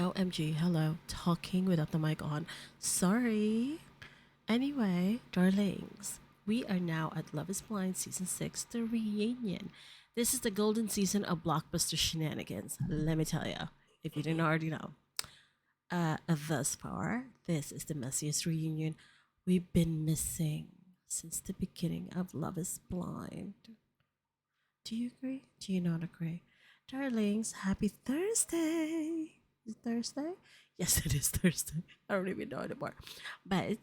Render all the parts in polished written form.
OMG, hello, talking without the mic on. Sorry. Anyway, darlings, we are now at Love is Blind Season 6, the reunion. This is the golden season of blockbuster shenanigans, let me tell you, if you didn't already know. Thus far, this is the messiest reunion we've been missing since the beginning of Love is Blind. Do you agree? Do you not agree? Darlings, happy Thursday! Is it Thursday? Yes, it is Thursday. I don't even know anymore. But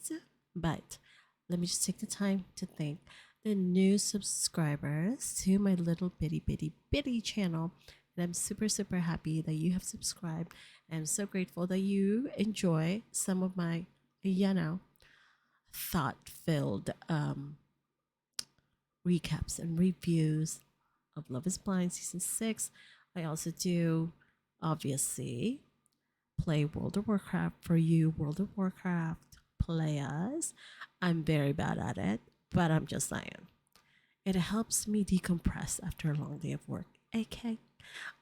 let me just take the time to thank the new subscribers to my little bitty channel. And I'm super happy that you have subscribed. I'm so grateful that you enjoy some of my, thought filled recaps and reviews of Love is Blind Season 6. I also do, obviously, play World of Warcraft for you, World of Warcraft players. I'm very bad at it, but I'm just saying. It helps me decompress after a long day of work. Okay.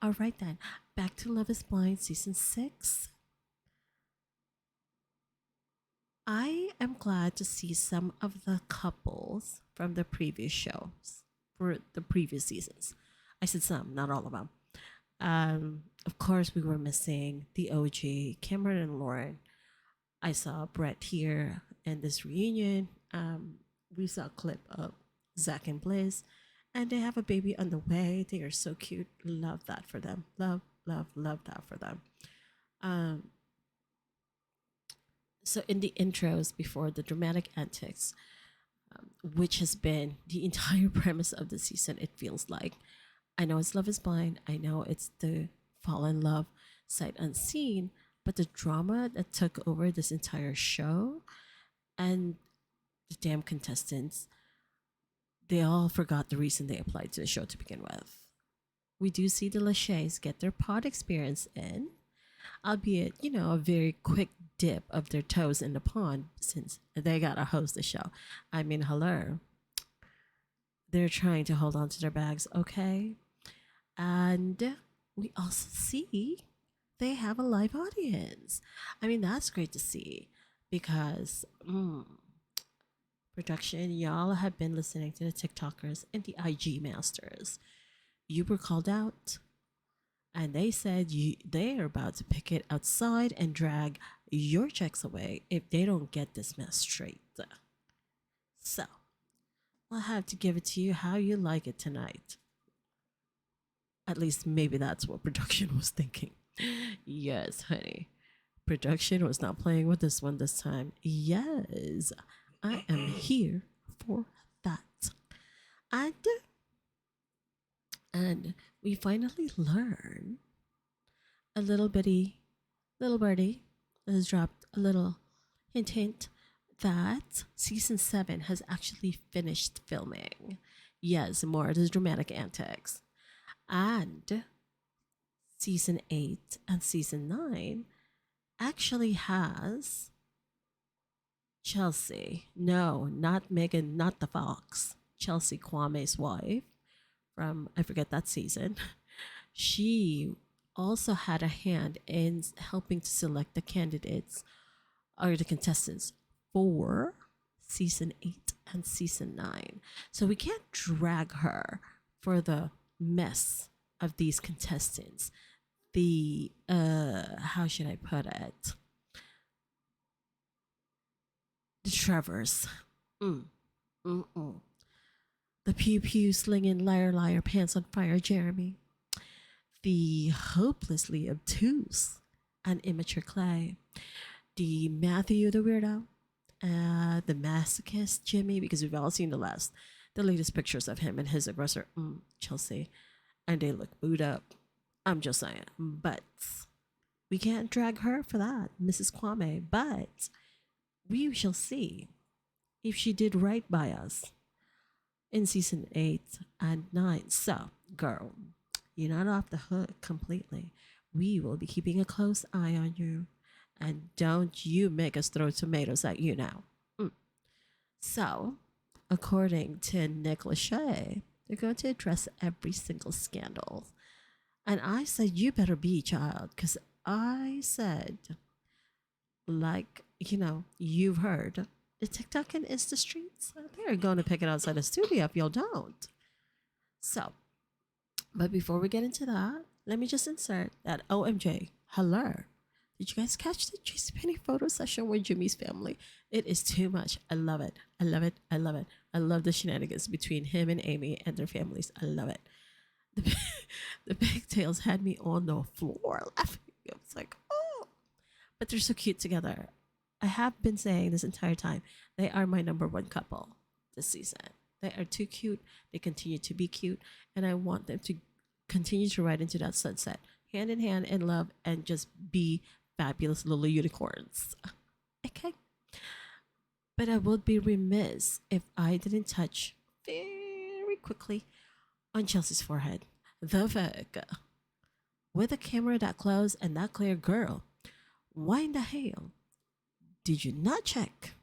All right then. Back to Love is Blind Season 6. I am glad to see some of the couples from the previous shows for the previous seasons. I said some, not all of them. Of course, we were missing the OG, Cameron and Lauren. I saw Brett here in this reunion. We saw a clip of Zach and Bliss, and they have a baby on the way. They are so cute. Love that for them. Love that for them. So in the intros before the dramatic antics, which has been the entire premise of the season, it feels like. I know it's Love is Blind. I know it's the fall in love sight unseen, but the drama that took over this entire show and the damn contestants, they all forgot the reason they applied to the show to begin with. We do see the Lachey's get their pod experience in, albeit, a very quick dip of their toes in the pond since they got to host the show. I mean, hello. They're trying to hold on to their bags, okay? And we also see they have a live audience. I mean, that's great to see because production, y'all have been listening to the TikTokers and the IG masters. You were called out, and they said they are about to pick it outside and drag your checks away if they don't get this mess straight. So, I'll have to give it to you how you like it tonight. At least maybe that's what production was thinking. Yes, honey. Production was not playing with this one this time. Yes, I am here for that. And we finally learn a little birdie has dropped a little hint that season 7 has actually finished filming. Yes, more of the dramatic antics. And season 8 and season 9 actually has Chelsea. No, not Megan, not the fox. Chelsea Kwame's wife from, I forget that season. She also had a hand in helping to select the candidates or the contestants for season 8 and season 9. So we can't drag her for the mess of these contestants. The how should I put it? The Trevors. The pew pew slinging liar pants on fire Jeremy. The hopelessly obtuse and immature Clay. The Matthew the weirdo. The masochist Jimmy, because we've all seen the latest pictures of him and his aggressor, Chelsea, and they look booed up. I'm just saying. But we can't drag her for that, Mrs. Kwame. But we shall see if she did right by us in season 8 and 9. So, girl, you're not off the hook completely. We will be keeping a close eye on you. And don't you make us throw tomatoes at you now. So, according to Nick Lachey, they're going to address every single scandal. And I said, you better be, child, because I said, like, you've heard, the TikTok and Insta streets, they're going to pick it outside the studio if y'all don't. So, but before we get into that, let me just insert that OMJ, hello. Did you guys catch the JCPenney photo session with Jimmy's family? It is too much. I love it. I love it. I love it. I love the shenanigans between him and Amy and their families. I love it. The, the pigtails had me on the floor laughing. I was like, oh, but they're so cute together. I have been saying this entire time, they are my number one couple this season. They are too cute. They continue to be cute. And I want them to continue to ride into that sunset, hand in hand in love, and just be fabulous little unicorns. Okay. But I would be remiss if I didn't touch very quickly on Chelsea's forehead. The fuck. With a camera that close and that clear, girl, why in the hell did you not check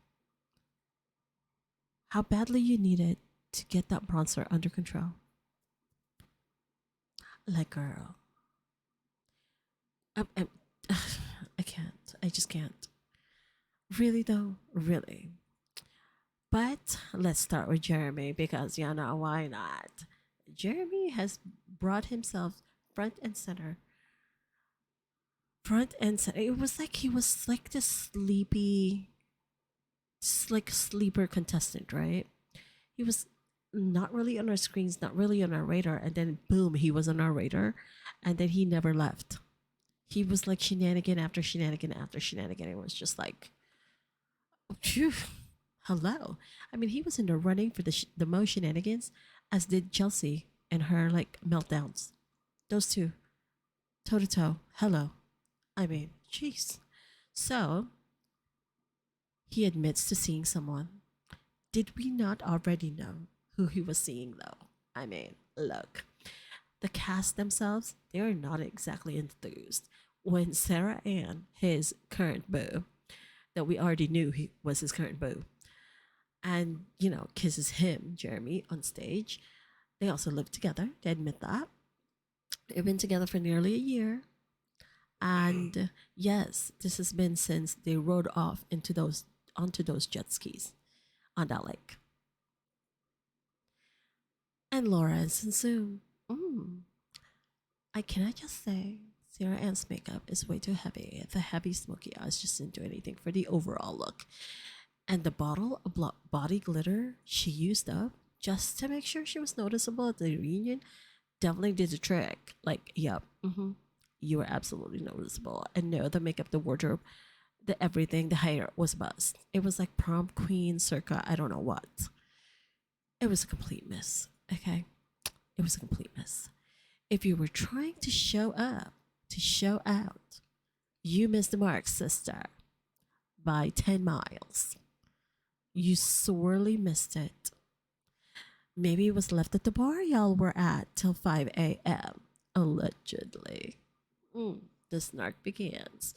how badly you needed to get that bronzer under control? Like, girl, I, I can't. I just can't. Really, though, really. But let's start with Jeremy because, why not? Jeremy has brought himself front and center. Front and center. It was like he was like this sleepy, just like sleeper contestant, right? He was not really on our screens, not really on our radar, and then boom, he was on our radar, and then he never left. He was like shenanigan after shenanigan after shenanigan. It was just like, phew, hello. I mean, he was in the running for the most shenanigans, as did Chelsea and her like meltdowns. Those two, toe to toe. Hello. I mean, jeez. So he admits to seeing someone. Did we not already know who he was seeing, though? I mean, look, the cast themselves, they are not exactly enthused when Sarah Ann, his current beau, that we already knew he was his current beau, and, kisses him, Jeremy, on stage. They also live together. They admit that. They've been together for nearly a year. And yes, this has been since they rode off onto those jet skis on that lake. And Laura and Sinsoon. Can I just say, Sarah Ann's makeup is way too heavy. The heavy smoky eyes just didn't do anything for the overall look. And the bottle of body glitter she used up just to make sure she was noticeable at the reunion definitely did the trick. Like, yep, you were absolutely noticeable. And no, the makeup, the wardrobe, the everything, the hair was a bust. It was like prom queen circa I don't know what. It was a complete miss. Okay, it was a complete miss. If you were trying to show up, to show out, you missed the mark, sister, by 10 miles. You sorely missed it. Maybe it was left at the bar y'all were at till 5 a.m. Allegedly. The snark begins.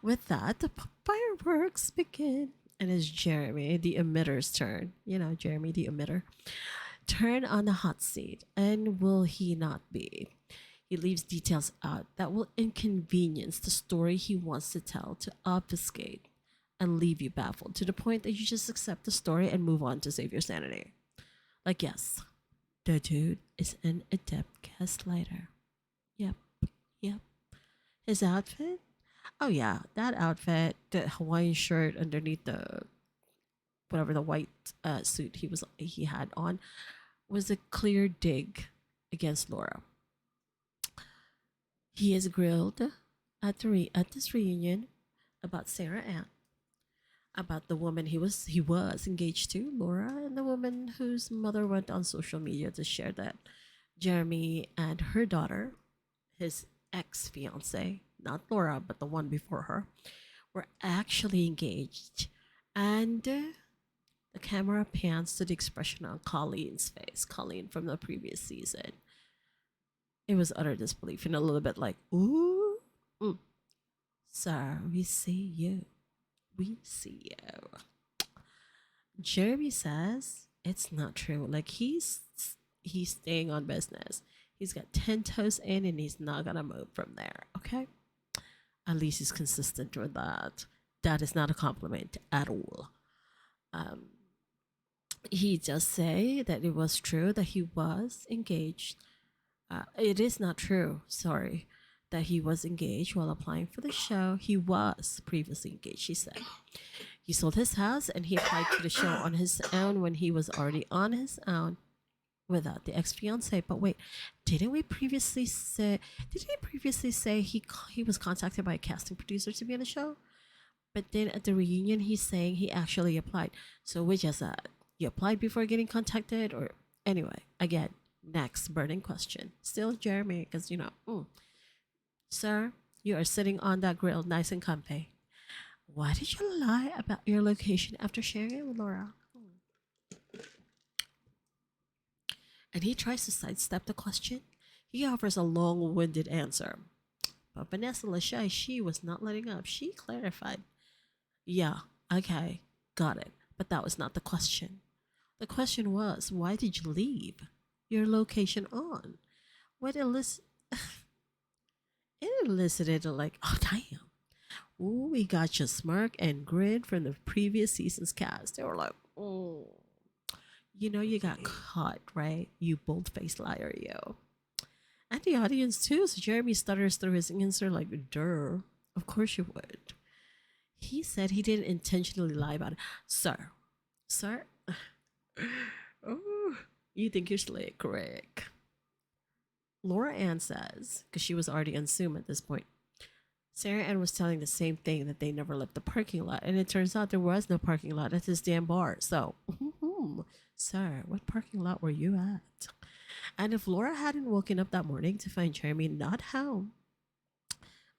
With that, the fireworks begin. And it's Jeremy, the emitter's turn. Jeremy, the emitter. Turn on the hot seat. And will he not be? He leaves details out that will inconvenience the story he wants to tell, to obfuscate and leave you baffled to the point that you just accept the story and move on to save your sanity. Like, yes, the dude is an adept gaslighter. Yep. His outfit? Oh yeah, that outfit, the Hawaiian shirt underneath the whatever the white suit he had on, was a clear dig against Laura. He is grilled at this reunion about Sarah Ann, about the woman he was engaged to, Laura, and the woman whose mother went on social media to share that Jeremy and her daughter, his ex-fiance, not Laura but the one before her, were actually engaged. And the camera pans to the expression on Colleen's face, Colleen from the previous season. It was utter disbelief and a little bit like, ooh, sir, we see you. We see you. Jeremy says it's not true. Like, he's staying on business. He's got 10 toes in and he's not gonna move from there. Okay. At least he's consistent with that. That is not a compliment at all. Um, he does say that it was true that he was engaged. It is not true, sorry, that he was engaged while applying for the show. He was previously engaged, he said. He sold his house and he applied to the show on his own when he was already on his own without the ex-fiance. But wait, didn't he previously say he was contacted by a casting producer to be on the show? But then at the reunion, he's saying he actually applied. So which is that? You applied before getting contacted, or anyway? Again, next burning question. Still Jeremy, because sir, you are sitting on that grill, nice and comfy. Why did you lie about your location after sharing it with Laura? And he tries to sidestep the question. He offers a long-winded answer. But Vanessa Lachey, she was not letting up. She clarified. Yeah, okay, got it. But that was not the question. The question was, why did you leave your location on? What it elicited like, oh damn. Ooh, we got your smirk and grin from the previous season's cast. They were like, oh, you got caught, right? You bold-faced liar, yo. And the audience too. So Jeremy stutters through his answer like, "Duh, of course you would." He said he didn't intentionally lie about it. Sir, oh, you think you're slick, correct? Laura Ann says, because she was already on Zoom at this point, Sarah Ann was telling the same thing, that they never left the parking lot. And it turns out there was no parking lot at this damn bar. So, sir, what parking lot were you at? And if Laura hadn't woken up that morning to find Jeremy not home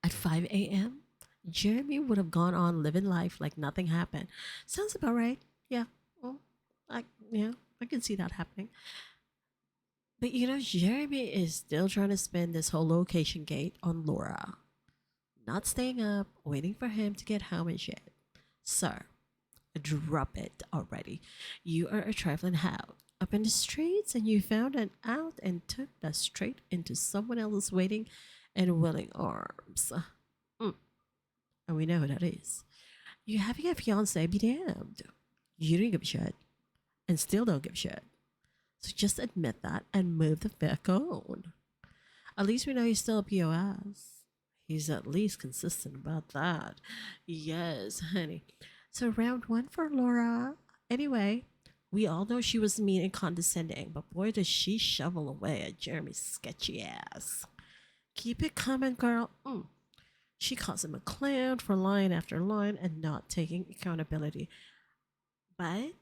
at 5 a.m., Jeremy would have gone on living life like nothing happened. Sounds about right. Yeah. Well, I can see that happening. But Jeremy is still trying to spin this whole location gate on Laura. Not staying up, waiting for him to get home and shit. Sir, drop it already. You are a trifling hoe up in the streets, and you found an out and took that straight into someone else's waiting and willing arms. And we know who that is. You having a fiance, be damned. You didn't give a shit, and still don't give a shit. So just admit that and move the fuck on. At least we know he's still a POS. He's at least consistent about that. Yes, honey. So round one for Laura. Anyway, we all know she was mean and condescending, but boy, does she shovel away at Jeremy's sketchy ass. Keep it coming, girl. She calls him a clown for lying after lying and not taking accountability. But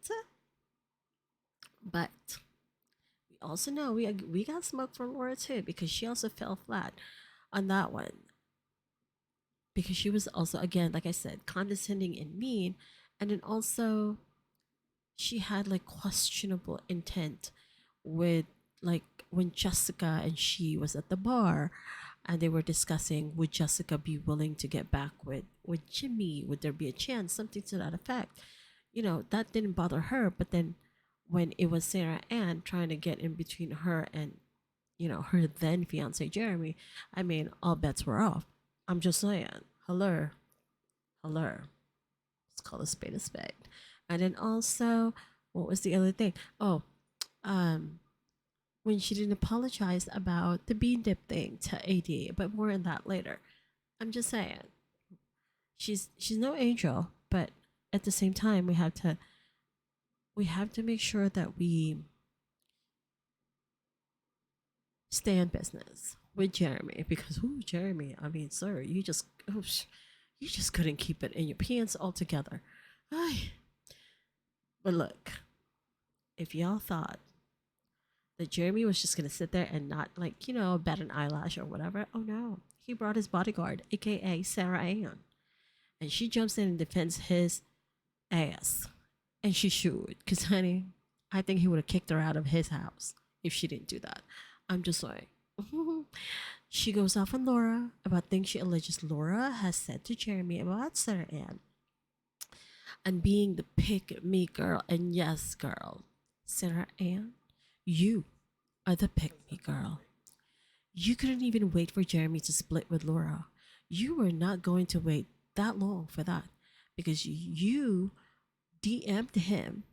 we also know we got smoke for Laura too, because she also fell flat on that one. Because she was also, again, like I said, condescending and mean, and then also she had like questionable intent with, like, when Jessica and she was at the bar and they were discussing, would Jessica be willing to get back with Jimmy? Would there be a chance? Something to that effect. That didn't bother her. But then when it was Sarah Ann trying to get in between her and, her then fiance Jeremy, I mean, all bets were off. I'm just saying. Hello. Let's call a spade a spade. And then also, what was the other thing? Oh, when she didn't apologize about the bean dip thing to AD, but more on that later. I'm just saying, she's no angel, but at the same time, we have to make sure that we stay in business with Jeremy, because Jeremy, I mean, sir, you just couldn't keep it in your pants altogether. Ay. But look, if y'all thought that Jeremy was just gonna sit there and not, like, bat an eyelash or whatever, oh no, he brought his bodyguard, aka Sarah Ann, and she jumps in and defends his ass, and she should, because honey, I think he would have kicked her out of his house if she didn't do that. I'm just like, she goes off on Laura about things she alleges Laura has said to Jeremy about Sarah Ann and being the pick me girl. And yes, girl, Sarah Ann, you are the pick me girl. You couldn't even wait for Jeremy to split with Laura. You were not going to wait that long for that because you DM'd him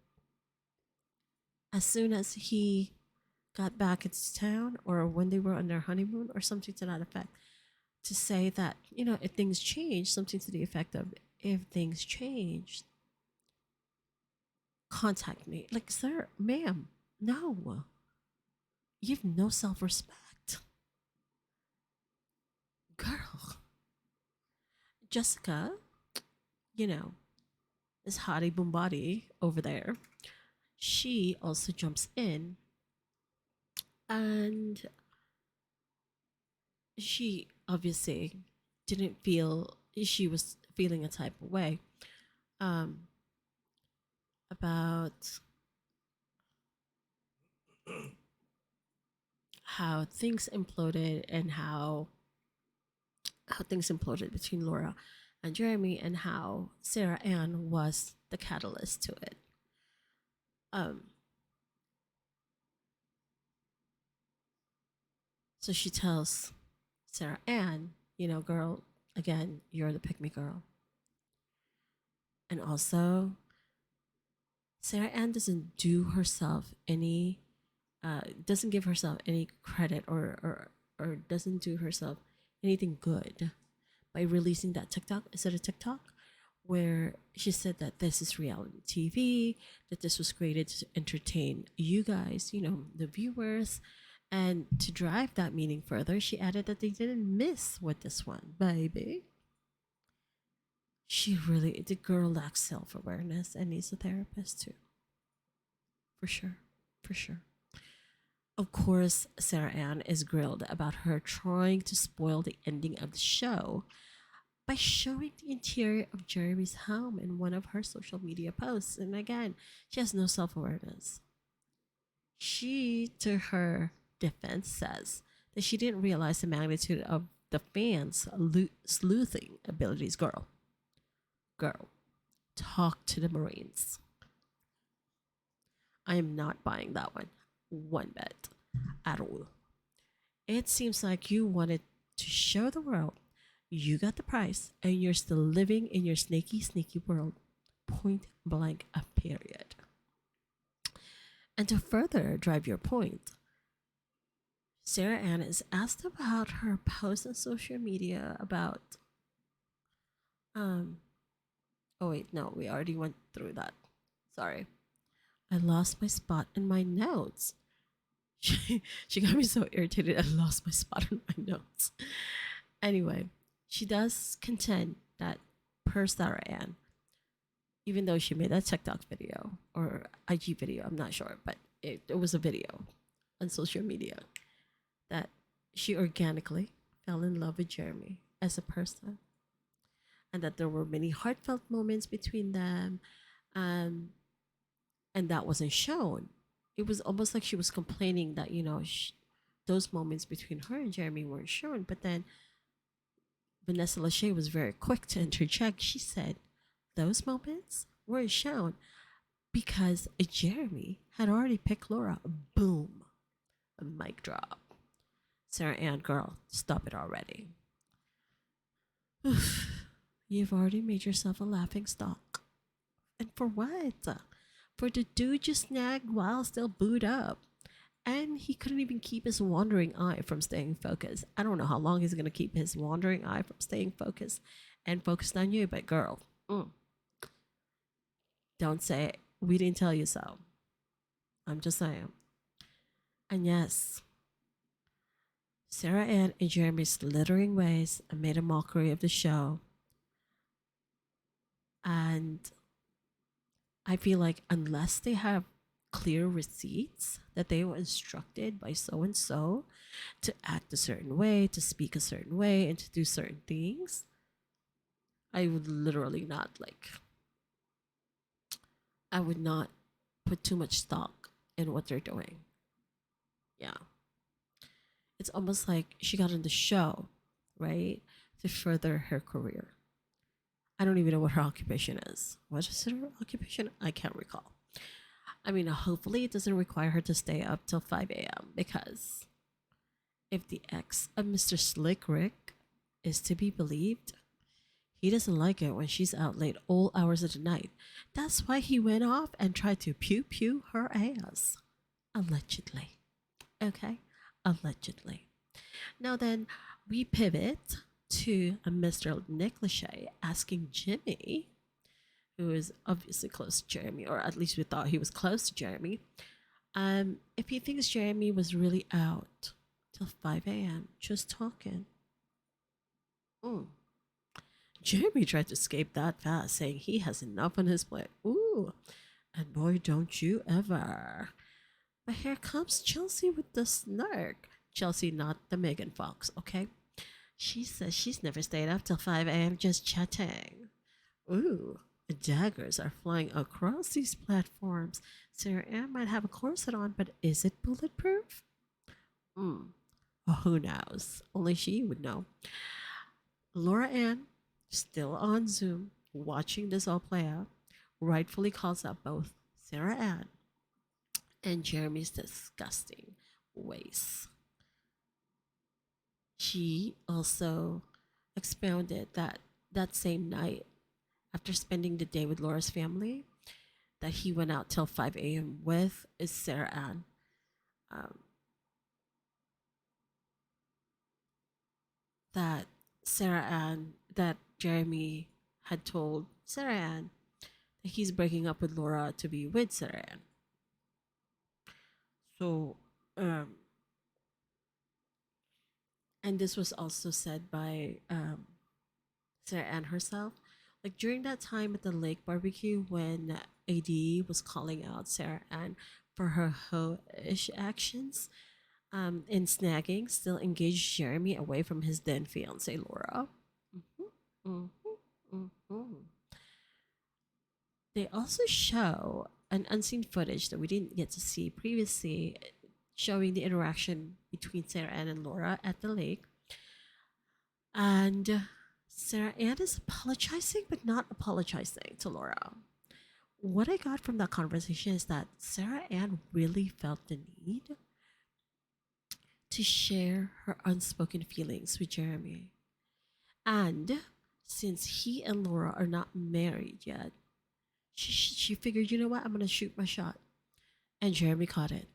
as soon as he got back into town or when they were on their honeymoon or something to that effect to say that, if things change, something to the effect of, if things change, contact me. Like, sir, ma'am, no. You have no self respect. Girl. Jessica, you know, is hottie boom body over there. She also jumps in and she obviously didn't feel she was feeling a type of way um, about how things imploded and how things imploded between Laura and Jeremy and how Sarah Ann was the catalyst to it. Um, so she tells Sarah Ann, girl, again, you're the pick me girl. And also, Sarah Ann doesn't give herself any credit or doesn't do herself anything good by releasing that TikTok. Is it a TikTok? Where she said that this is reality TV, that this was created to entertain you guys, the viewers. And to drive that meaning further, she added that they didn't miss with this one, baby. The girl lacks self awareness and needs a therapist too. For sure. For sure. Of course, Sarah Ann is grilled about her trying to spoil the ending of the show by showing the interior of Jeremy's home in one of her social media posts. And again, she has no self awareness. She, to her defense, says that she didn't realize the magnitude of the fans' sleuthing abilities. Girl, talk to the Marines. I am not buying that one bit at all. It seems like you wanted to show the world you got the price and you're still living in your sneaky world. Point blank, a period. And to further drive your point, Sarah Ann is asked about her post on social media about oh wait, no, we already went through that. Sorry. I lost my spot in my notes. She got me so irritated I lost my spot in my notes. Anyway, she does contend that per Sarah Ann, even though she made that TikTok video or IG video, I'm not sure, but it was a video on social media, that she organically fell in love with Jeremy as a person and that there were many heartfelt moments between them, um, and that wasn't shown. It was almost like she was complaining that, those moments between her and Jeremy weren't shown, but then Vanessa Lachey was very quick to interject. She said those moments weren't shown because Jeremy had already picked Laura. Boom. A mic drop. Sarah Ann, girl, stop it already. Oof. You've already made yourself a laughing stock. And for what? For the dude you snagged while still booed up. And he couldn't even keep his wandering eye from staying focused. I don't know how long he's going to keep his wandering eye from staying focused and focused on you, but girl, don't say it. We didn't tell you so. I'm just saying. And yes, Sarah Ann and Jeremy's slithering ways made a mockery of the show. And I feel like unless they have clear receipts that they were instructed by so and so to act a certain way, to speak a certain way, and to do certain things, I would literally not I would not put too much stock in what they're doing. Yeah. It's almost like she got in the show, right, to further her career. I don't even know what her occupation is. What is her occupation? I can't recall. I mean, hopefully it doesn't require her to stay up till 5 a.m. because if the ex of Mr. Slick Rick is to be believed. He doesn't like it when she's out late all hours of the night. That's why he went off and tried to pew pew her ass. Allegedly. Okay? Allegedly. Now then, we pivot to a Mr. Nick Lachey asking Jimmy, who is obviously close to Jeremy, or at least we thought he was close to Jeremy, if he thinks Jeremy was really out till 5 a.m. just talking. Mm. Jeremy tried to escape that fast, saying he has enough on his plate. Ooh, and boy, don't you ever. But here comes Chelsea with the snark. Chelsea, not the Megan Fox, okay? She says she's never stayed up till 5 a.m. just chatting. Ooh, daggers are flying across these platforms. Sarah Ann might have a corset on, but is it bulletproof? Hmm. Who knows? Only she would know. Laura Ann, still on Zoom, watching this all play out, rightfully calls out both Sarah Ann and Jeremy's disgusting ways. She also expounded that that same night, after spending the day with Laura's family, that he went out till 5 a.m. with is Sarah Ann. Um, that Sarah Ann, that Jeremy had told Sarah Ann that he's breaking up with Laura to be with Sarah Ann. So, and this was also said by Sarah Ann herself. Like during that time at the lake barbecue when AD was calling out Sarah Ann for her ho-ish actions in snagging, still engaged Jeremy away from his then fiancee Laura. Mm-hmm, mm-hmm, mm-hmm. They also show an unseen footage that we didn't get to see previously, showing the interaction between Sarah Ann and Laura at the lake. And Sarah Ann is apologizing, but not apologizing to Laura. What I got from that conversation is that Sarah Ann really felt the need to share her unspoken feelings with Jeremy. And since he and Laura are not married yet, she figured, you know what, I'm going to shoot my shot. And Jeremy caught it.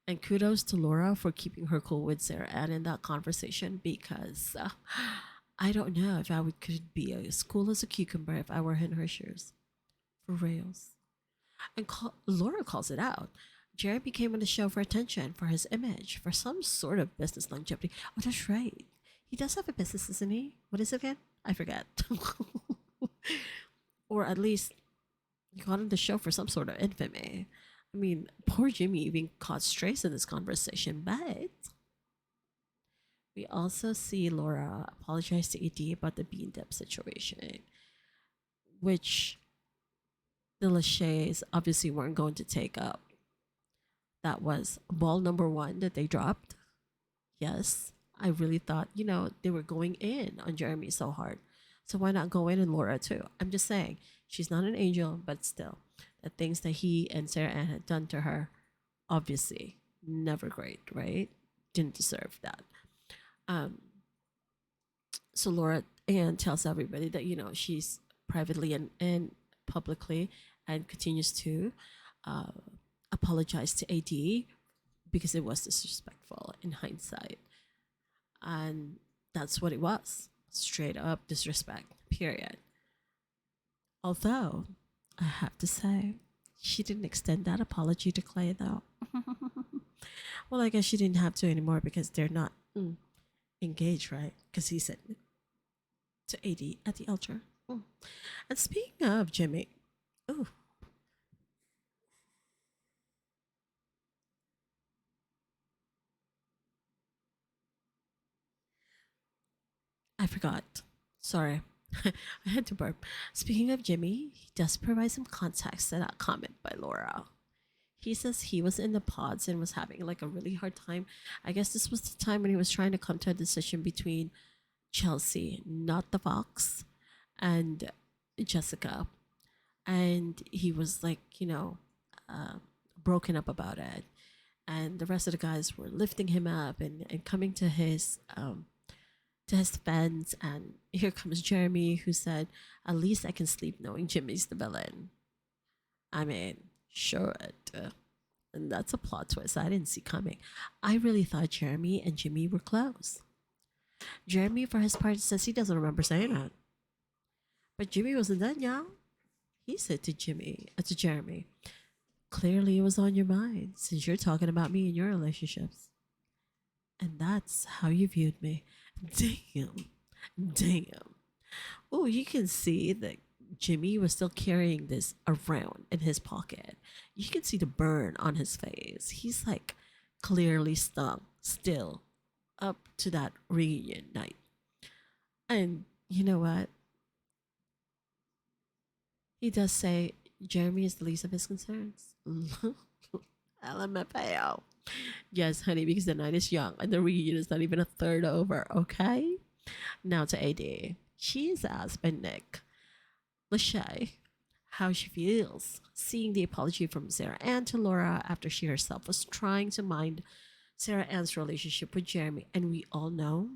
And kudos to Laura for keeping her cool with Sarah Ann in that conversation, because I don't know if could be as cool as a cucumber if I were in her shoes. For reals. And Laura calls it out. Jeremy came on the show for attention, for his image, for some sort of business longevity. Oh, that's right. He does have a business, doesn't he? What is it again? I forget. Or at least he got on the show for some sort of infamy. I mean, poor Jimmy even caught strays in this conversation, but we also see Laura apologize to AD about the bean dip situation, which the Lachey's obviously weren't going to take up. That was ball number one that they dropped. Yes, I really thought, they were going in on Jeremy so hard. So why not go in on Laura too? I'm just saying, she's not an angel, but still, the things that he and Sarah Ann had done to her, obviously, never great, right? Didn't deserve that. So Laura Ann tells everybody that, she's privately and publicly and continues to apologize to AD because it was disrespectful in hindsight. And that's what it was. Straight up disrespect, period. Although, I have to say, she didn't extend that apology to Clay, though. Well, I guess she didn't have to anymore because they're not engaged, right? Because he said to AD at the altar. And speaking of Jimmy, ooh, I forgot. Sorry. I had to burp. Speaking of Jimmy, he does provide some context to that comment by Laura. He says he was in the pods and was having like a really hard time. I guess this was the time when he was trying to come to a decision between Chelsea, not the Fox, and Jessica. And he was like, broken up about it. And the rest of the guys were lifting him up and coming to his to his fans, and here comes Jeremy, who said, "At least I can sleep knowing Jimmy's the villain." I mean, sure, and that's a plot twist I didn't see coming. I really thought Jeremy and Jimmy were close. Jeremy, for his part, says he doesn't remember saying that, but Jimmy wasn't done, y'all. He said to Jeremy, "Clearly, it was on your mind since you're talking about me and your relationships, and that's how you viewed me." Damn, damn. Oh, you can see that Jimmy was still carrying this around in his pocket. You can see the burn on his face. He's like clearly stung still up to that reunion night. And you know what? He does say Jeremy is the least of his concerns. LMFAO. Yes, honey, because the night is young and the reunion is not even a third over, okay? Now to AD. She's asked by Nick Lachey how she feels seeing the apology from Sarah Ann to Laura after she herself was trying to mind Sarah Ann's relationship with Jeremy. And we all know,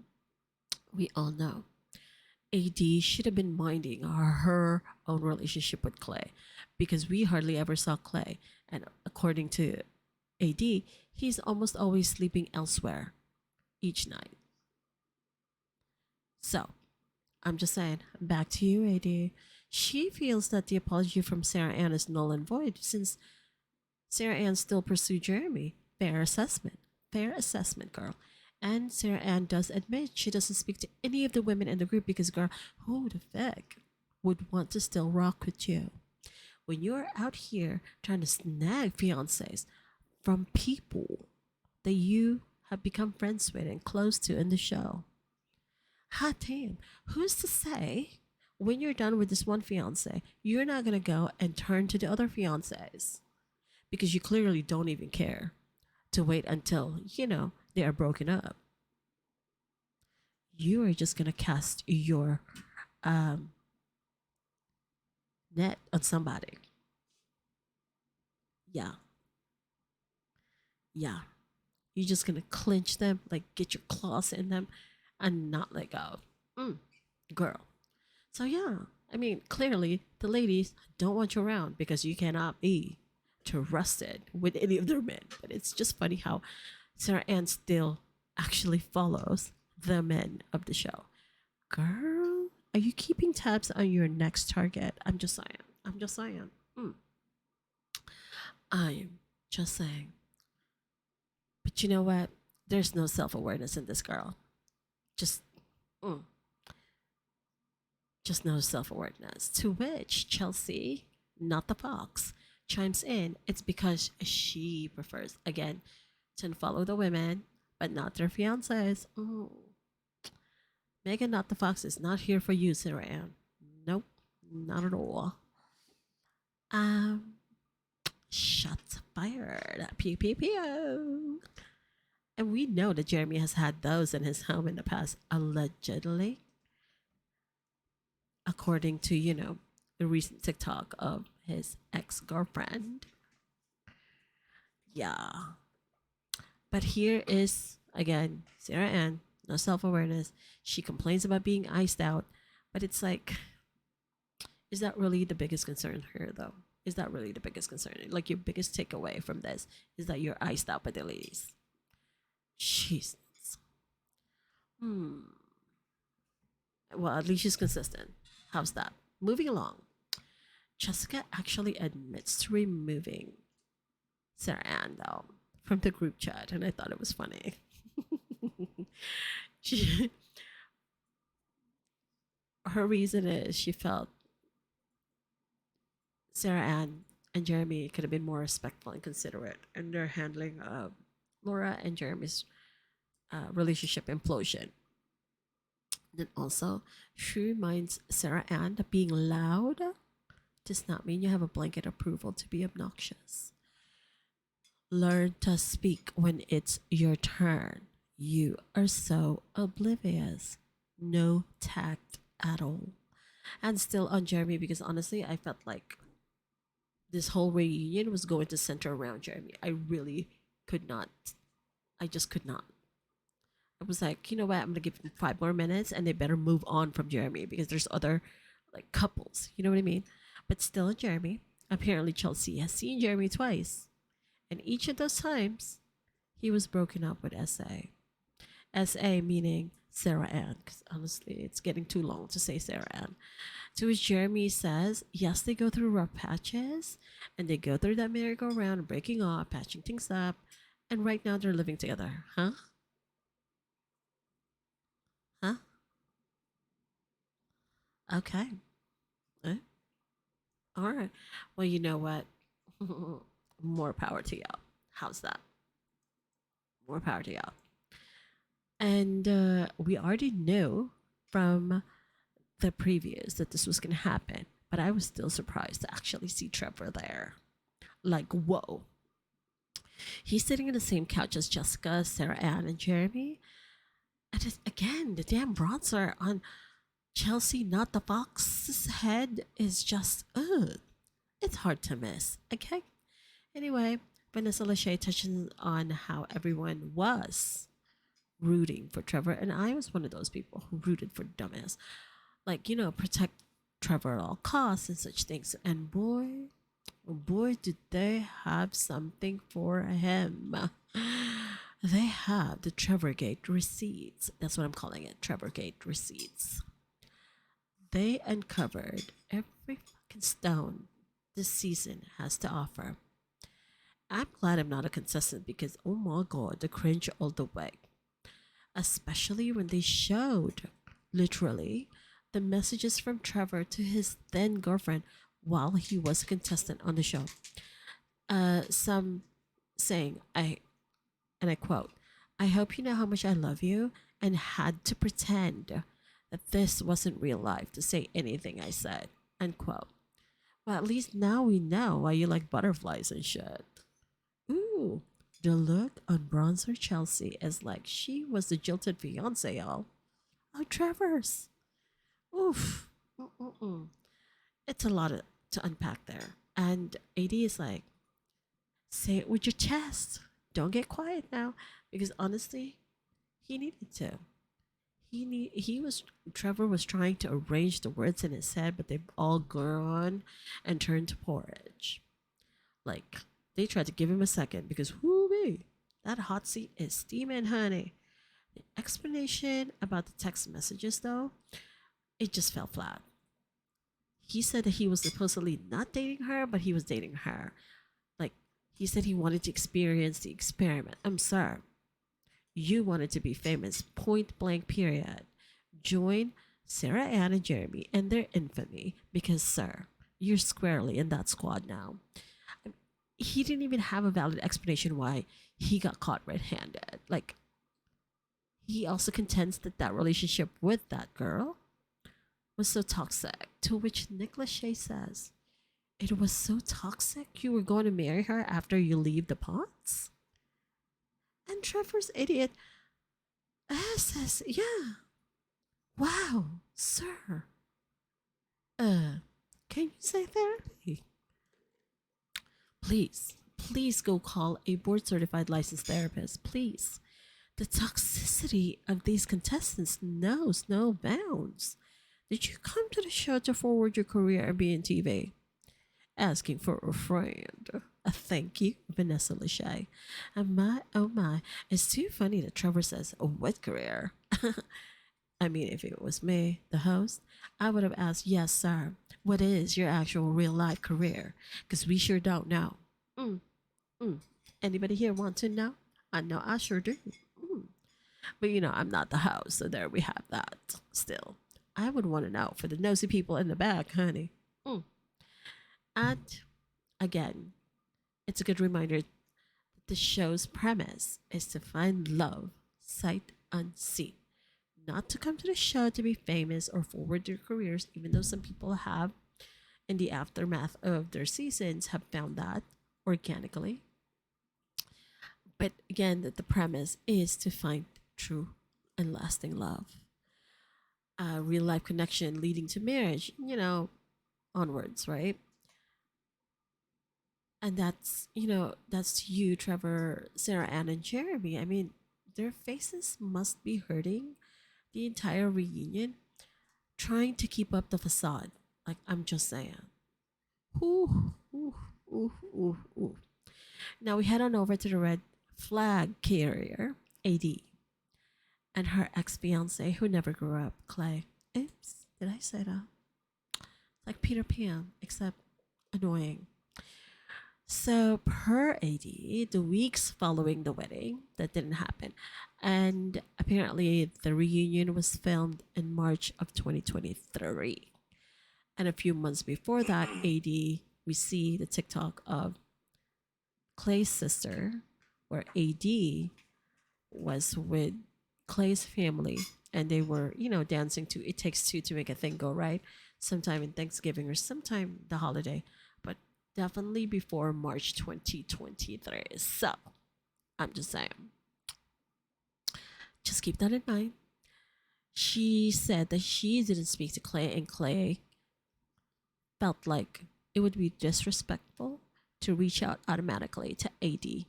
AD should have been minding her own relationship with Clay, because we hardly ever saw Clay. And according to AD, he's almost always sleeping elsewhere each night. So, I'm just saying, back to you, AD. She feels that the apology from Sarah Ann is null and void since Sarah Ann still pursued Jeremy. Fair assessment. Fair assessment, girl. And Sarah Ann does admit she doesn't speak to any of the women in the group because, girl, who the fuck would want to still rock with you? When you're out here trying to snag fiancés from people that you have become friends with and close to in the show. Hot damn. Who's to say when you're done with this one fiance, you're not going to go and turn to the other fiancés? Because you clearly don't even care to wait until, they are broken up. You are just going to cast your net on somebody. Yeah. Yeah. You're just going to clinch them, like get your claws in them and not let go. Girl. So, yeah. I mean, clearly the ladies don't want you around because you cannot be trusted with any of their men. But it's just funny how Sarah Ann still actually follows the men of the show. Girl, are you keeping tabs on your next target? I'm just saying. I'm just saying. I'm just saying. But you know what? There's no self awareness in this girl. Just, just no self awareness. To which Chelsea, not the fox, chimes in. It's because she prefers, again, to follow the women, but not their fiancés. Megan, not the fox, is not here for you, Sarah Ann. Nope, not at all. Shots fired. Pew pew pew. And we know that Jeremy has had those in his home in the past, allegedly, according to, the recent TikTok of his ex-girlfriend. Yeah. But here is, again, Sarah Ann, no self-awareness. She complains about being iced out, but it's like, is that really the biggest concern here, though? Is that really the biggest concern? Like, your biggest takeaway from this is that you're iced out by the ladies. Jesus. Well, at least she's consistent. How's that? Moving along. Jessica actually admits to removing Sarah Ann, though, from the group chat, and I thought it was funny. she, her reason is she felt Sarah Ann and Jeremy could have been more respectful and considerate in their handling of Laura and Jeremy's relationship implosion. Then also, she reminds Sarah Ann that being loud does not mean you have a blanket approval to be obnoxious. Learn to speak when it's your turn. You are so oblivious. No tact at all. And still on Jeremy, because honestly, I felt like this whole reunion was going to center around Jeremy. I really could not. I just could not. it was like, you know what, I'm gonna give them 5 more minutes and they better move on from Jeremy because there's other like couples, you know what I mean? But still Jeremy. Apparently Chelsea has seen Jeremy twice. And each of those times he was broken up with SA. SA meaning Sarah Ann, because honestly it's getting too long to say Sarah Ann. To which Jeremy says, yes, they go through rough patches and they go through that merry-go-round, breaking up, patching things up, and right now they're living together. Huh? Huh? Okay. Eh? All right. Well, you know what? More power to y'all. How's that? More power to y'all. And we already knew from the previews that this was going to happen, but I was still surprised to actually see Trevor there. Like, whoa. He's sitting in the same couch as Jessica, Sarah Ann, and Jeremy. And again, the damn bronzer on Chelsea, not the fox's head, is just, ugh. It's hard to miss. Okay? Anyway, Vanessa Lachey touches on how everyone was rooting for Trevor, and I was one of those people who rooted for dumbass. Like, you know, protect Trevor at all costs and such things. And boy, oh boy, did they have something for him. They have the Trevorgate receipts. That's what I'm calling it, Trevorgate receipts. They uncovered every fucking stone this season has to offer. I'm glad I'm not a contestant because, oh my god, the cringe all the way. Especially when they showed, literally, the messages from Trevor to his then girlfriend while he was a contestant on the show. Some saying, and I quote, I hope you know how much I love you, and had to pretend that this wasn't real life to say anything I said, unquote. Well, at least now we know why you like butterflies and shit. Ooh, the look on Bronzer Chelsea is like she was the jilted fiance, y'all. Oh, Trevor's. Oof. Mm-mm-mm. It's a lot to unpack there. And AD is like, say it with your chest. Don't get quiet now. Because honestly, he needed to. Trevor was trying to arrange the words in his head, but they've all gone and turned to porridge. Like, they tried to give him a second because whoo-wee, that hot seat is steaming, honey. The explanation about the text messages, though, it just fell flat. He said that he was supposedly not dating her, but he was dating her. Like, he said he wanted to experience the experiment. I'm sorry. You wanted to be famous, point blank, period. Join Sarah Ann and Jeremy and their infamy because, sir, you're squarely in that squad now. He didn't even have a valid explanation why he got caught red-handed. Like, he also contends that that relationship with that girl was so toxic, to which Nick Lachey says, it was so toxic you were going to marry her after you leave the pots? And Trevor's idiot says, yeah. Wow, sir. Can you say therapy? Please go call a board certified licensed therapist. Please. The toxicity of these contestants knows no bounds. Did you come to the show to forward your career and be in TV? Asking for a friend. A thank you, Vanessa Lachey. And my, oh my, it's too funny that Trevor says, oh, what career? I mean, if it was me, the host, I would have asked, yes, sir, what is your actual real life career? Because we sure don't know. Mm, mm. Anybody here want to know? I know I sure do. Mm. But you know, I'm not the host, so there we have that. Still, I would want to know for the nosy people in the back, honey. Mm. And again, it's a good reminder that the show's premise is to find love sight unseen. Not to come to the show to be famous or forward their careers, even though some people have, in the aftermath of their seasons, have found that organically. But again, that the premise is to find true and lasting love. A real life connection leading to marriage, you know, onwards, right? And that's, you know, that's you, Trevor, Sarah Ann, and Jeremy. I mean, their faces must be hurting the entire reunion, trying to keep up the facade. Like, I'm just saying. Ooh, ooh, ooh, ooh, ooh. Now we head on over to the red flag carrier, AD, and her ex fiance who never grew up, Clay. Oops, did I say that? Like Peter Pan, except annoying. So, per AD, the weeks following the wedding, that didn't happen. And apparently, the reunion was filmed in March of 2023. And a few months before that, AD, we see the TikTok of Clay's sister, where AD was with Clay's family and they were, dancing to It Takes Two to Make a Thing Go Right, sometime in Thanksgiving or sometime the holiday, but definitely before March 2023. So I'm just saying, just keep that in mind. She said that she didn't speak to Clay, and Clay felt like it would be disrespectful to reach out automatically to AD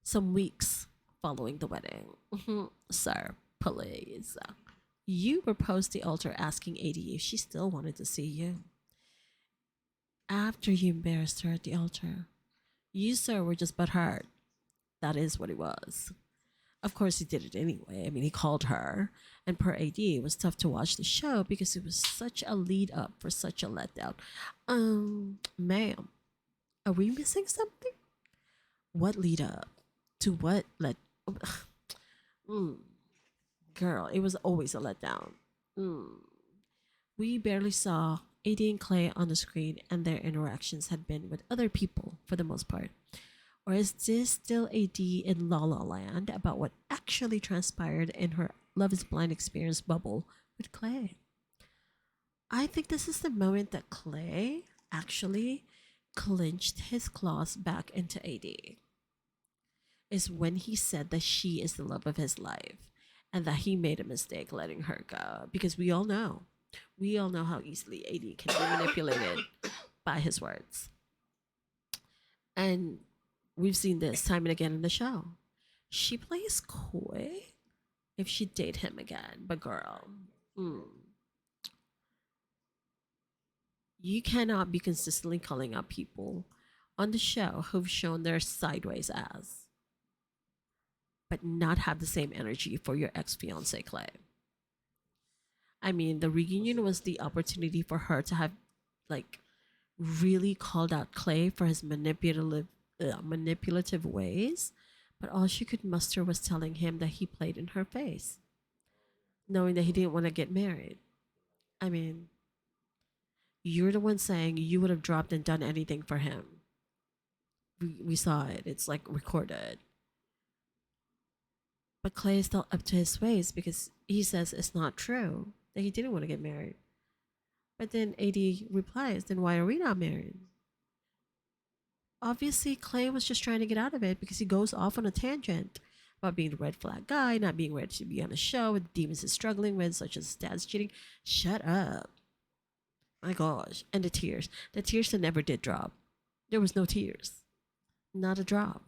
some weeks following the wedding. Sir, please. You proposed the altar asking AD if she still wanted to see you. After you embarrassed her at the altar, you, sir, were just butthurt. That is what it was. Of course, he did it anyway. I mean, he called her, and per AD, it was tough to watch the show because it was such a lead up for such a letdown. Ma'am, are we missing something? What lead up to what let? mm, Girl, it was always a letdown. Mm. We barely saw AD and Clay on the screen, and their interactions had been with other people for the most part. Or is this still AD in La La Land about what actually transpired in her Love is Blind experience bubble with Clay? I think this is the moment that Clay actually clinched his claws back into AD. Is when he said that she is the love of his life and that he made a mistake letting her go. Because we all know how easily AD can be manipulated by his words. And we've seen this time and again in the show. She plays coy if she date him again, but girl, you cannot be consistently calling out people on the show who've shown their sideways ass, but not have the same energy for your ex fiance Clay. I mean, the reunion was the opportunity for her to have, like, really called out Clay for his manipulative ways, but all she could muster was telling him that he played in her face, knowing that he didn't want to get married. I mean, you're the one saying you would have dropped and done anything for him. We saw it. It's like recorded. But Clay is still up to his ways because he says it's not true that he didn't want to get married. But then AD replies, then why are we not married? Obviously, Clay was just trying to get out of it because he goes off on a tangent about being the red flag guy, not being ready to be on a show with demons he's struggling with, such as his dad's cheating. Shut up. My gosh. And the tears. The tears that never did drop. There was no tears. Not a drop.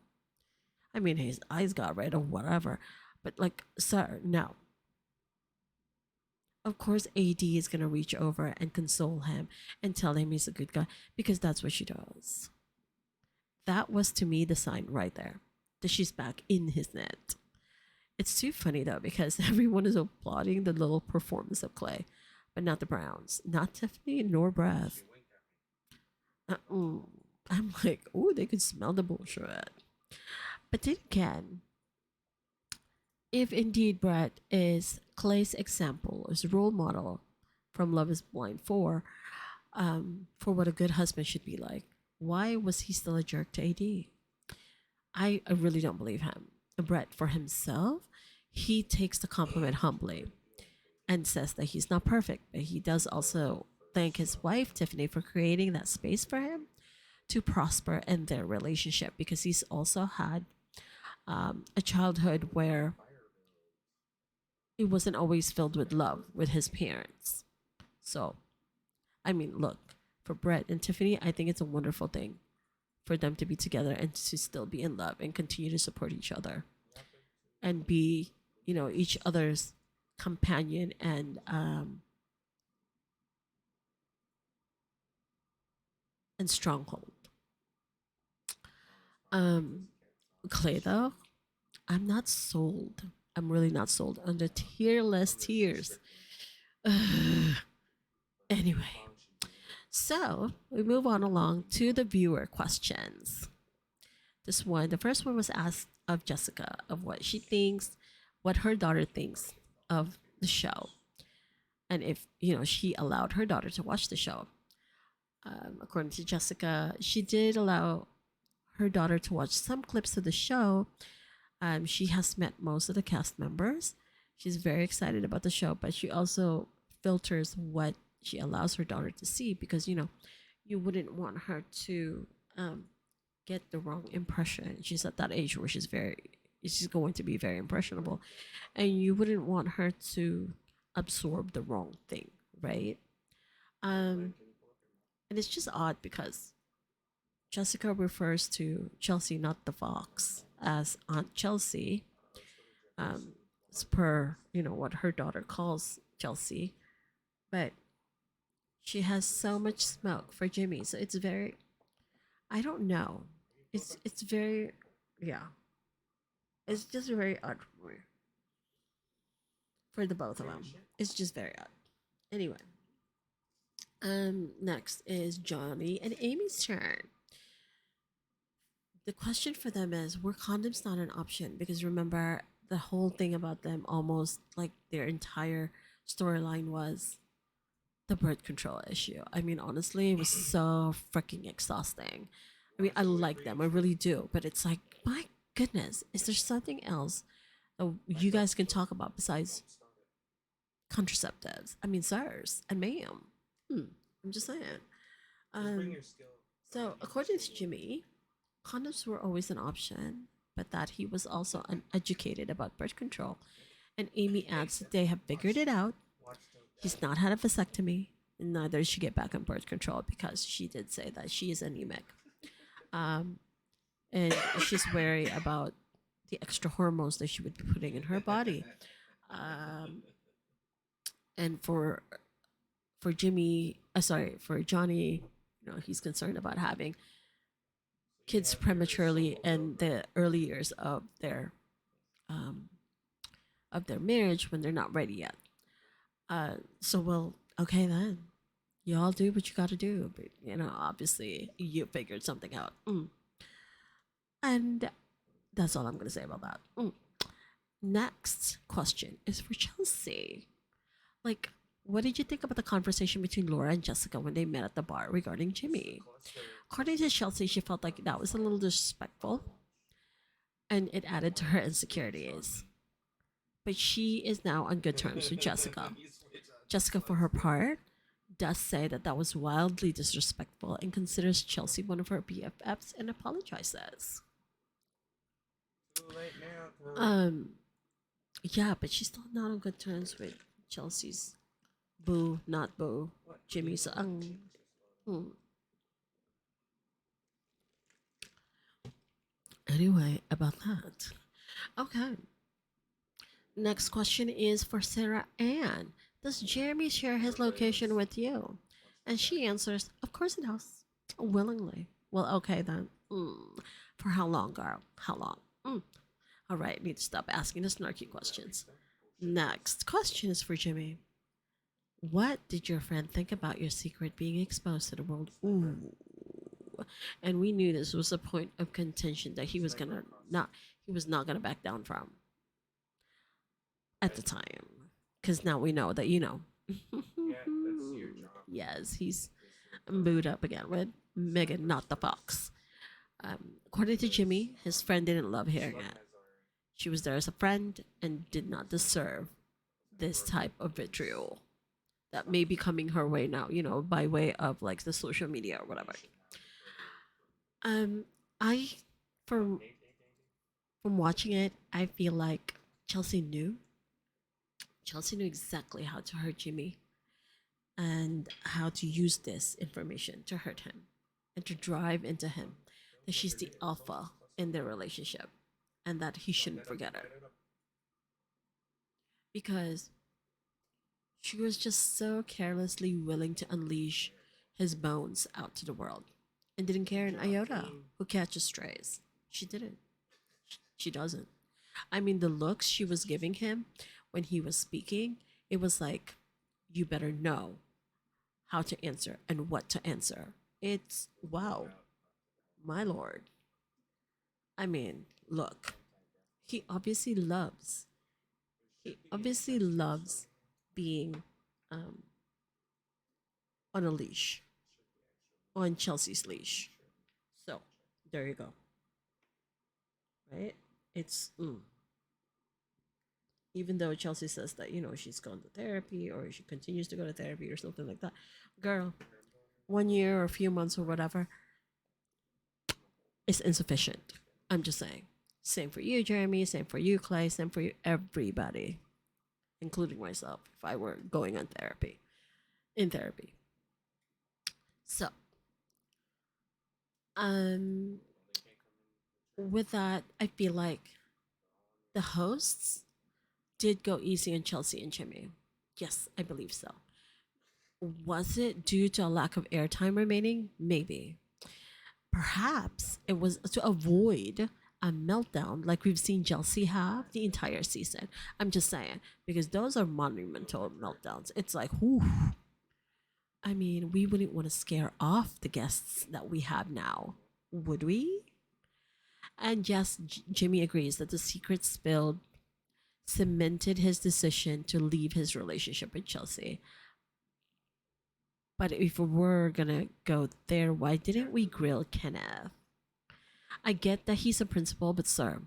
I mean, his eyes got red or whatever. But, like, sir, no. Of course, AD is going to reach over and console him and tell him he's a good guy because that's what she does. That was, to me, the sign right there that she's back in his net. It's too funny, though, because everyone is applauding the little performance of Clay, but not the Browns. Not Tiffany nor Breath. I'm like, oh, they could smell the bullshit. But then again, if indeed Brett is Clay's example, his role model from Love is Blind 4, for what a good husband should be like, why was he still a jerk to AD? I really don't believe him. Brett, for himself, he takes the compliment humbly and says that he's not perfect, but he does also thank his wife, Tiffany, for creating that space for him to prosper in their relationship because he's also had a childhood where it wasn't always filled with love with his parents. So, I mean, look, for Brett and Tiffany, I think it's a wonderful thing for them to be together and to still be in love and continue to support each other. and be, each other's companion and stronghold. Um, Clay though, I'm not sold. I'm really not sold on the tearless tears. Anyway, so we move on along to the viewer questions. The first one was asked of Jessica of what she thinks, what her daughter thinks of the show, and if she allowed her daughter to watch the show. According to Jessica, she did allow her daughter to watch some clips of the show. She has met most of the cast members. She's very excited about the show, but she also filters what she allows her daughter to see because you wouldn't want her to get the wrong impression. She's at that age where she's going to be very impressionable, and you wouldn't want her to absorb the wrong thing, right? Um, and it's just odd because Jessica refers to Chelsea, not the fox, as Aunt Chelsea. As per what her daughter calls Chelsea, but she has so much smoke for Jimmy, so it's very. I don't know. It's very, yeah. It's just very odd for the both of them. It's just very odd. Anyway, next is Johnny and Amy's turn. The question for them is, were condoms not an option? Because remember, the whole thing about them, almost like their entire storyline was the birth control issue. I mean, honestly, it was so freaking exhausting. I mean, I like them, I really do, but it's like, my goodness, is there something else that you guys can talk about besides contraceptives? I mean, sirs and ma'am. I'm just saying. Um, so, according to Jimmy, condoms were always an option, but that he was also uneducated about birth control. And Amy adds that they have figured it out. He's not had a vasectomy, and neither did she get back on birth control because she did say that she is anemic. Um, and she's wary about the extra hormones that she would be putting in her body. Um, and for Johnny, he's concerned about having kids prematurely in the early years um, of their marriage when they're not ready yet. So well, okay then. You all do what you got to do, but obviously you figured something out. And that's all I'm gonna say about that. Next question is for Chelsea. Like, what did you think about the conversation between Laura and Jessica when they met at the bar regarding Jimmy? According to Chelsea, she felt like that was a little disrespectful and it added to her insecurities. But she is now on good terms with Jessica. Jessica, for her part, does say that that was wildly disrespectful and considers Chelsea one of her BFFs and apologizes. Um, yeah, but she's still not on good terms with Chelsea's boo, not boo, Jimmy. So, anyway, about that. Okay. Next question is for Sarah Ann. Does Jeremy share his location with you? And she answers, of course he does. Willingly. Well, okay then. For how long, girl? How long? All right, need to stop asking the snarky questions. Next question is for Jimmy. What did your friend think about your secret being exposed to the world? Ooh. And we knew this was a point of contention that he was not gonna back down from at the time. Because now we know that yes, he's booed up again with Megan, not the fox. According to Jimmy, his friend didn't love hearing it. She was there as a friend and did not deserve this type of vitriol that may be coming her way now, by way of like the social media or whatever. Um, I from from watching it, I feel like Chelsea knew exactly how to hurt Jimmy and how to use this information to hurt him and to drive into him that she's the alpha in their relationship and that he shouldn't forget her. because she was just so carelessly willing to unleash his bones out to the world and didn't care an iota who catches strays. She didn't. She doesn't. I mean, the looks she was giving him when he was speaking, it was like, you better know how to answer and what to answer. It's wow, my lord. I mean, look, he obviously loves, he obviously loves being um, on a leash, on Chelsea's leash. So, there you go, right? It's, even though Chelsea says that, she's gone to therapy or she continues to go to therapy or something like that. Girl, 1 year or a few months or whatever is insufficient. I'm just saying. Same for you, Jeremy. Same for you, Clay. Same for you, everybody, including myself, if I were going on therapy, in therapy. So, um, with that, I feel like the hosts did go easy on Chelsea and Jimmy. Yes, I believe so. Was it due to a lack of airtime remaining? Maybe. Perhaps it was to avoid a meltdown like we've seen Chelsea have the entire season. I'm just saying, because those are monumental meltdowns. It's like, whew. I mean, we wouldn't want to scare off the guests that we have now, would we? And yes, Jimmy agrees that the secret spilled cemented his decision to leave his relationship with Chelsea. But if we're gonna go there, why didn't we grill Kenneth? I get that he's a principal, but sir,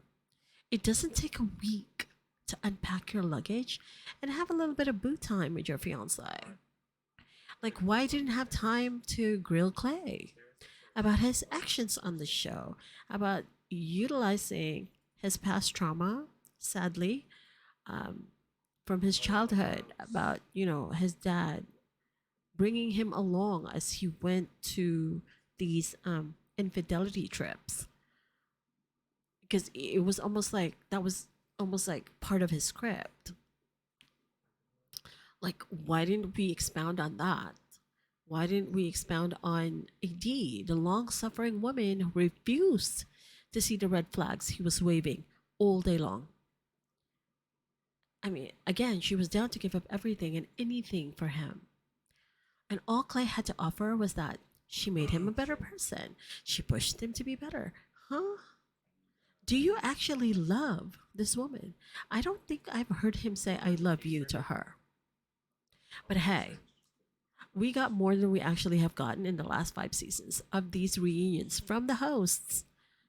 it doesn't take a week to unpack your luggage and have a little bit of boot time with your fiance. Like, why didn't have time to grill Clay about his actions on the show, about utilizing his past trauma, sadly, um, from his childhood, about, his dad bringing him along as he went to these infidelity trips, because it was almost like that was almost like part of his script. Like, why didn't we expound on that? Why didn't we expound on AD, the long suffering woman who refused to see the red flags he was waving all day long? I mean, again, she was down to give up everything and anything for him. And all Clay had to offer was that she made him a better person. She pushed him to be better. Huh? Do you actually love this woman? I don't think I've heard him say, I love you to her. But hey, we got more than we actually have gotten in the last 5 seasons of these reunions from the hosts.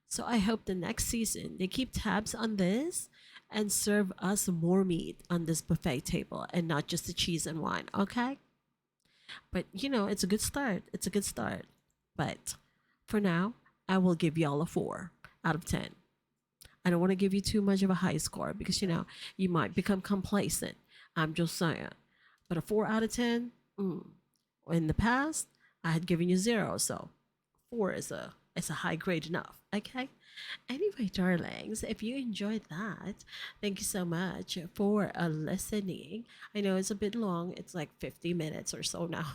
So I hope the next season they keep tabs on this and serve us more meat on this buffet table and not just the cheese and wine, okay? But it's a good start. It's a good start. But for now, I will give y'all a 4 out of 10. I don't want to give you too much of a high score because you might become complacent. I'm just saying. But a 4 out of 10, in the past, I had given you 0, so 4 is a high grade enough. Okay. Anyway, darlings, if you enjoyed that, thank you so much for listening. I know it's a bit long, it's like 50 minutes or so now.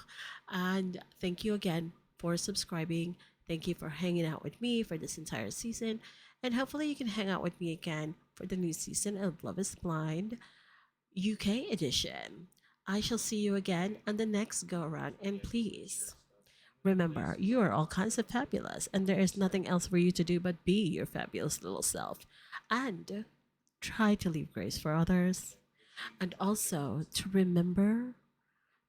And thank you again for subscribing. Thank you for hanging out with me for this entire season. And hopefully, you can hang out with me again for the new season of Love is Blind UK edition. I shall see you again on the next go around. And please, remember, you are all kinds of fabulous, and there is nothing else for you to do but be your fabulous little self. And try to leave grace for others. And also to remember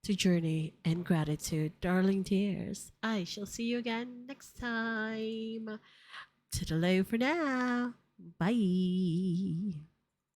to journey in gratitude, darling dears. I shall see you again next time. Toodaloo for now. Bye.